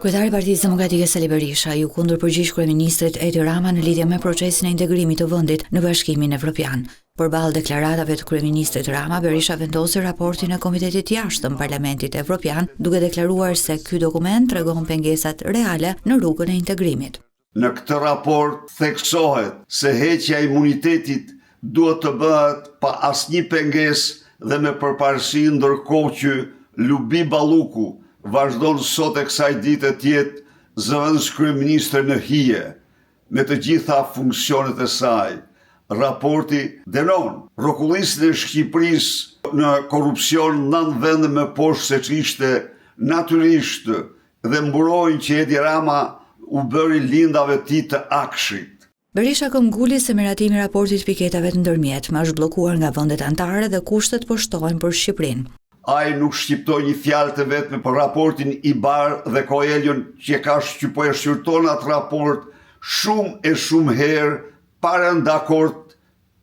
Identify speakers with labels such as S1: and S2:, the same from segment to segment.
S1: Kryetari i Partisë Demokratike Sali Berisha ju kundërpërgjigj kryeministrit Edi Rama në lidhje me procesin e integrimit të vendit në Bashkimin Evropian. Përballë deklaratave të kryeministrit Rama, Berisha vendosi raportin e Komitetit Jashtëm Parlamentit Evropian, duke deklaruar se ky dokument tregon pengesat reale në rrugën e integrimit.
S2: Në këtë raport theksohet se heqja e imunitetit duhet të bëhet pa asnjë pengesë dhe me përparësi, ndërkohë që Lubi Balluku vazhdon sot e kësaj dite të jetë zëvendës kryeministër në hije me të gjitha funksionet e saj. Raporti dënon rrokullisjen e Shqipërisë në korrupsion në 9 vende më poshtë se ç'ishte natyrisht dhe mburojnë që Edi Rama u bëri lindave të tij të akshit.
S1: Berisha këmbguli se meratimi i raportit piketave të ndërmjetme është bllokuar nga vendet anëtare dhe kushtet po shtohen për Shqipërinë.
S2: Ai nuk shqiptoi një fjalë të vetme për raportin Ibar dhe Coelho që ka po e shqyrton atë raport shumë herë para dakord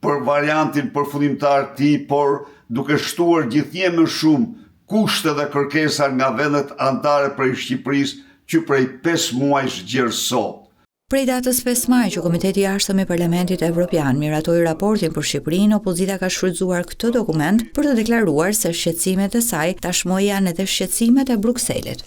S2: për variantin përfundimtar të tij, por duke shtuar gjithnjë më shumë kushte dhe kërkesa nga vendet anëtare prej Shqipërisë që prej 5 muajsh gjerë sot.
S1: Prej datës 5 maj që Komiteti i Jashtëm i Parlamentit Evropian miratoi raportin për Shqipërinë, opozita ka shfrytzuar këtë dokument për të deklaruar se shqetësimet e saj tashmë janë edhe shqetësimet e Brukselit.